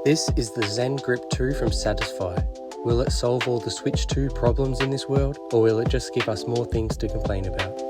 This is the ZenGrip 2 from Satisfye. Will it solve all the Switch 2 problems in this world, or will it just give us more things to complain about?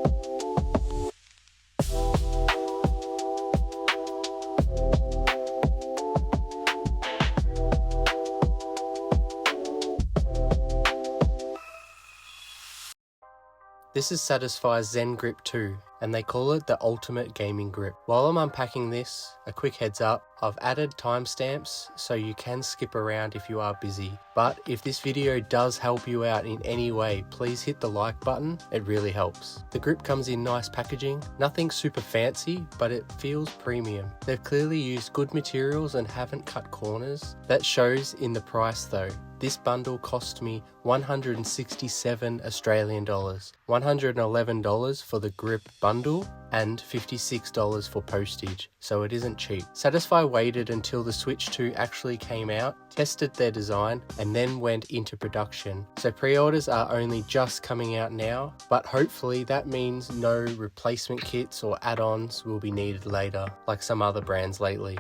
This is Satisfye ZenGrip 2, and they call it the ultimate gaming grip. While I'm unpacking this, a quick heads up, I've added timestamps so you can skip around if you are busy. But if this video does help you out in any way, please hit the like button, it really helps. The grip comes in nice packaging, nothing super fancy, but it feels premium. They've clearly used good materials and haven't cut corners. That shows in the price though. This bundle cost me 167 Australian dollars, $111 for the grip bundle and $56 for postage, so it isn't cheap. Satisfye waited until the Switch 2 actually came out, tested their design, and then went into production. So pre-orders are only just coming out now, but hopefully that means no replacement kits or add-ons will be needed later, like some other brands lately.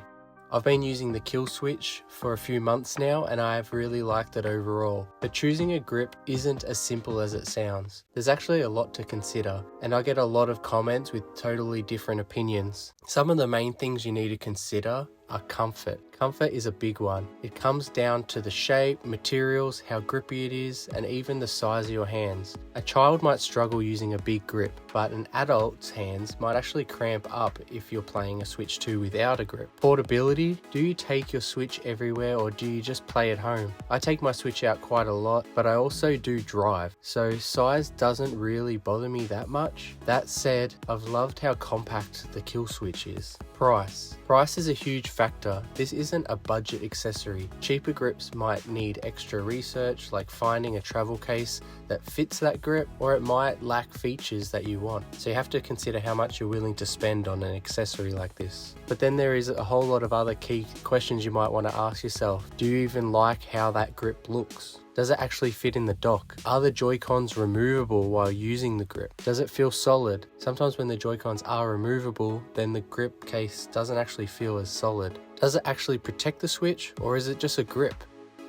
I've been using the Killswitch for a few months now and I have really liked it overall. But choosing a grip isn't as simple as it sounds. There's actually a lot to consider, and I get a lot of comments with totally different opinions. Some of the main things you need to consider are comfort. Comfort is a big one. It comes down to the shape, materials, how grippy it is, and even the size of your hands. A child might struggle using a big grip, but an adult's hands might actually cramp up if you're playing a Switch 2 without a grip. Portability, do you take your Switch everywhere or do you just play at home? I take my Switch out quite a lot, but I also do drive, so size doesn't really bother me that much. That said, I've loved how compact the Killswitch is. Price is a huge factor. This isn't a budget accessory. Cheaper grips might need extra research, like finding a travel case that fits that grip, or it might lack features that you want. So you have to consider how much you're willing to spend on an accessory like this. But then there is a whole lot of other key questions you might want to ask yourself. Do you even like how that grip looks? Does it actually fit in the dock? Are the Joy-Cons removable while using the grip? Does it feel solid? Sometimes when the Joy-Cons are removable, then the grip case doesn't actually feel as solid. Does it actually protect the Switch, or is it just a grip?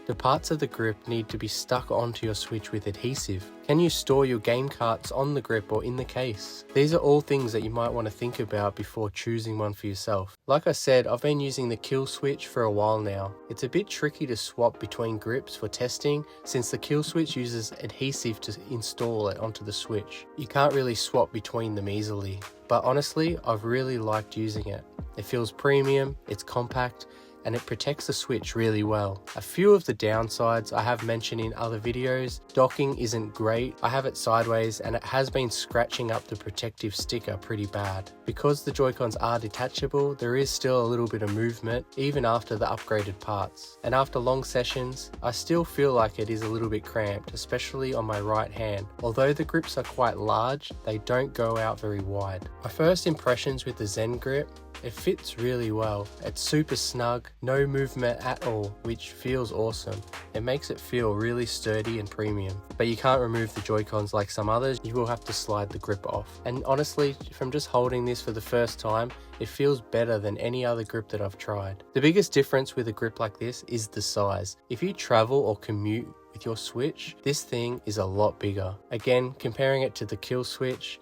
The parts of the grip need to be stuck onto your Switch with adhesive. Can you store your game carts on the grip or in the case? These are all things that you might want to think about before choosing one for yourself. Like I said, I've been using the Killswitch for a while now. It's a bit tricky to swap between grips for testing since the Killswitch uses adhesive to install it onto the Switch. You can't really swap between them easily, but honestly, I've really liked using it. It feels premium, it's compact, and it protects the Switch really well. A few of the downsides I have mentioned in other videos. Docking isn't great. I have it sideways and it has been scratching up the protective sticker pretty bad. Because the Joy-Cons are detachable, there is still a little bit of movement even after the upgraded parts. And after long sessions, I still feel like it is a little bit cramped, especially on my right hand. Although the grips are quite large, they don't go out very wide. My first impressions with the ZenGrip: it fits really well. It's super snug, no movement at all, which feels awesome. It makes it feel really sturdy and premium. But you can't remove the Joy-Cons like some others, you will have to slide the grip off. And honestly, from just holding this for the first time, it feels better than any other grip that I've tried. The biggest difference with a grip like this is the size. If you travel or commute with your Switch, this thing is a lot bigger. Again, comparing it to the Killswitch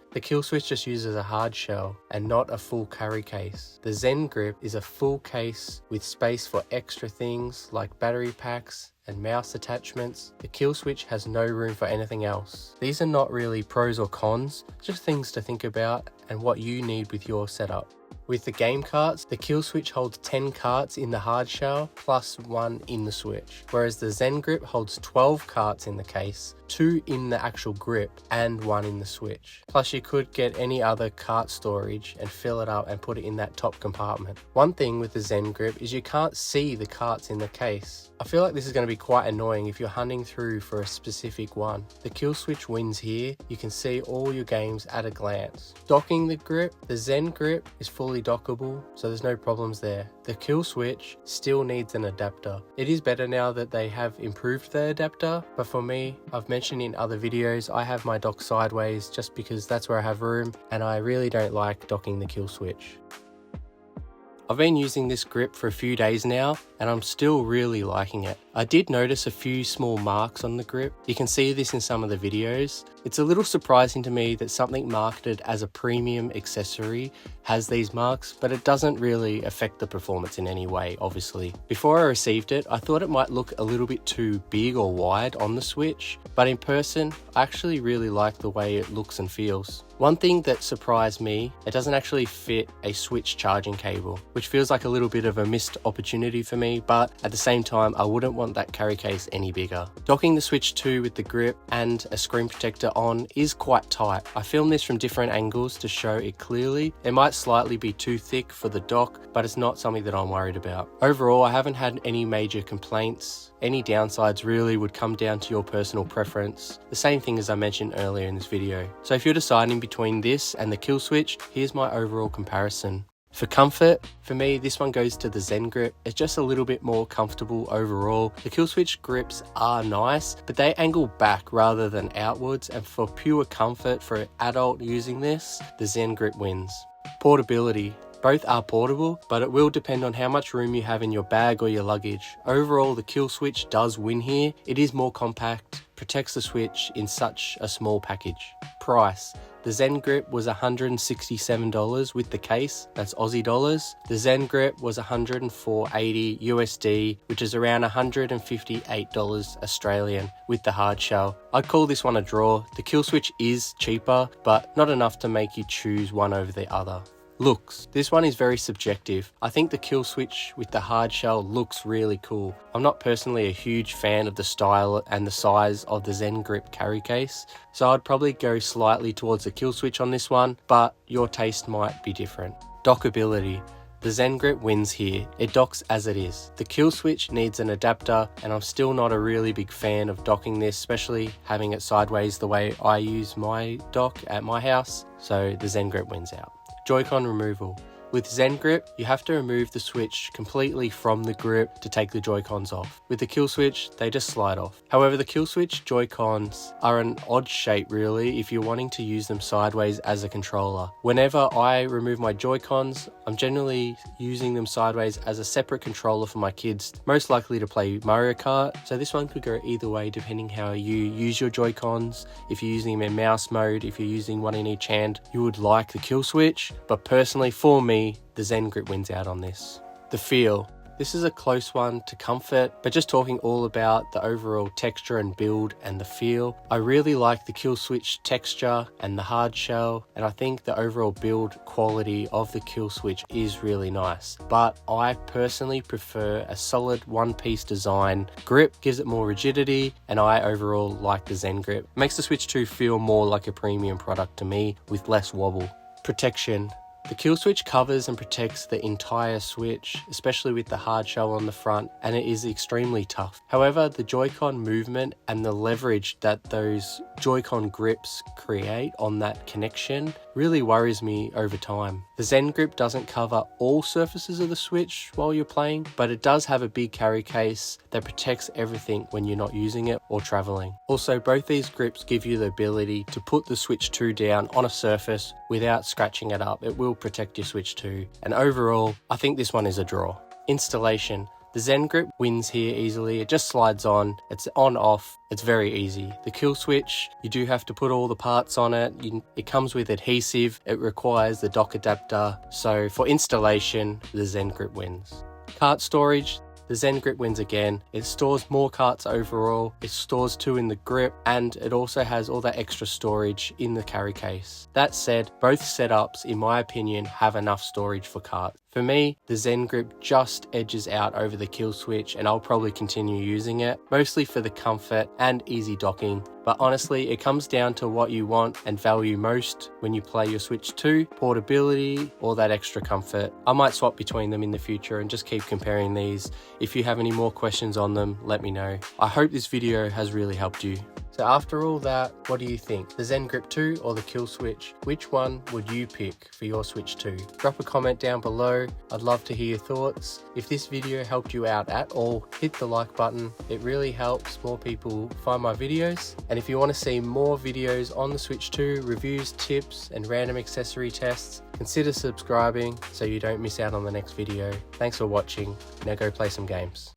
just uses a hard shell and not a full carry case. The ZenGrip is a full case with space for extra things like battery packs and mouse attachments. The Killswitch has no room for anything else. These are not really pros or cons, just things to think about and what you need with your setup. With the game carts, the Killswitch holds 10 carts in the hard shell plus 1 in the Switch, whereas the ZenGrip holds 12 carts in the case, 2 in the actual grip and 1 in the Switch. Plus you could get any other cart storage and fill it up and put it in that top compartment. One thing with the ZenGrip is you can't see the carts in the case. I feel like this is going to be quite annoying if you're hunting through for a specific one. The Killswitch wins here. You can see all your games at a glance. Docking the grip, the ZenGrip is fully dockable, so there's no problems there. The Killswitch still needs an adapter. It is better now that they have improved the adapter, but for me, I've mentioned in other videos, I have my dock sideways just because that's where I have room, and I really don't like docking the Killswitch. I've been using this grip for a few days now and I'm still really liking it. I did notice a few small marks on the grip. You can see this in some of the videos. It's a little surprising to me that something marketed as a premium accessory has these marks, but it doesn't really affect the performance in any way, obviously. Before I received it, I thought it might look a little bit too big or wide on the Switch, but in person, I actually really like the way it looks and feels. One thing that surprised me, it doesn't actually fit a Switch charging cable, which feels like a little bit of a missed opportunity for me, but at the same time, I wouldn't want that carry case any bigger. Docking the Switch 2 with the grip and a screen protector on is quite tight. I filmed this from different angles to show it clearly. It might slightly be too thick for the dock, but it's not something that I'm worried about. Overall, I haven't had any major complaints. Any downsides really would come down to your personal preference. The same thing as I mentioned earlier in this video. So if you're deciding between this and the Killswitch, here's my overall comparison. For comfort, for me, this one goes to the ZenGrip. It's just a little bit more comfortable overall. The Killswitch grips are nice, but they angle back rather than outwards, and for pure comfort for an adult using this, the ZenGrip wins. Portability. Both are portable, but it will depend on how much room you have in your bag or your luggage. Overall, the Killswitch does win here. It is more compact, protects the Switch in such a small package. Price. The ZenGrip was $167 with the case, that's Aussie dollars. The ZenGrip was $104.80 USD, which is around $158 Australian with the hard shell. I'd call this one a draw. The Killswitch is cheaper, but not enough to make you choose one over the other. Looks. This one is very subjective. I think the Killswitch with the hard shell looks really cool. I'm not personally a huge fan of the style and the size of the ZenGrip carry case, so I'd probably go slightly towards the Killswitch on this one, but your taste might be different. Dockability. The ZenGrip wins here. It docks as it is. The Killswitch needs an adapter, and I'm still not a really big fan of docking this, especially having it sideways the way I use my dock at my house, so the ZenGrip wins out. Joy-Con removal. With ZenGrip, you have to remove the Switch completely from the grip to take the Joy-Cons off. With the Killswitch, they just slide off. However, the Killswitch Joy-Cons are an odd shape really if you're wanting to use them sideways as a controller. Whenever I remove my Joy-Cons, I'm generally using them sideways as a separate controller for my kids, most likely to play Mario Kart. So this one could go either way depending how you use your Joy-Cons. If you're using them in mouse mode, if you're using one in each hand, you would like the Killswitch. But personally for me, the ZenGrip wins out on this. The feel. This is a close one to comfort, but just talking all about the overall texture and build and the feel. I really like the Killswitch texture and the hard shell, and I think the overall build quality of the Killswitch is really nice. But I personally prefer a solid one-piece design. Grip gives it more rigidity, and I overall like the ZenGrip. It makes the Switch 2 feel more like a premium product to me with less wobble. Protection. The Killswitch covers and protects the entire Switch, especially with the hard shell on the front, and it is extremely tough. However, the Joy-Con movement and the leverage that those Joy-Con grips create on that connection really worries me over time. The ZenGrip doesn't cover all surfaces of the Switch while you're playing, but it does have a big carry case that protects everything when you're not using it or traveling. Also, both these grips give you the ability to put the Switch 2 down on a surface without scratching it up. It will protect your Switch 2. And overall, I think this one is a draw. Installation. The ZenGrip wins here easily. It just slides on. It's on off. It's very easy. The Killswitch, you do have to put all the parts on it. It comes with adhesive. It requires the dock adapter. So for installation, the ZenGrip wins. Cart storage. The ZenGrip wins again. It stores more carts overall, it stores 2 in the grip, and it also has all that extra storage in the carry case. That said, both setups, in my opinion, have enough storage for carts. For me, the ZenGrip just edges out over the Killswitch, and I'll probably continue using it, mostly for the comfort and easy docking. But honestly, it comes down to what you want and value most when you play your Switch 2, portability or that extra comfort. I might swap between them in the future and just keep comparing these. If you have any more questions on them, let me know. I hope this video has really helped you. So after all that, what do you think? The ZenGrip 2 or the Killswitch? Which one would you pick for your Switch 2? Drop a comment down below. I'd love to hear your thoughts. If this video helped you out at all, hit the like button. It really helps more people find my videos. And if you want to see more videos on the Switch 2, reviews, tips, and random accessory tests, consider subscribing so you don't miss out on the next video. Thanks for watching. Now go play some games.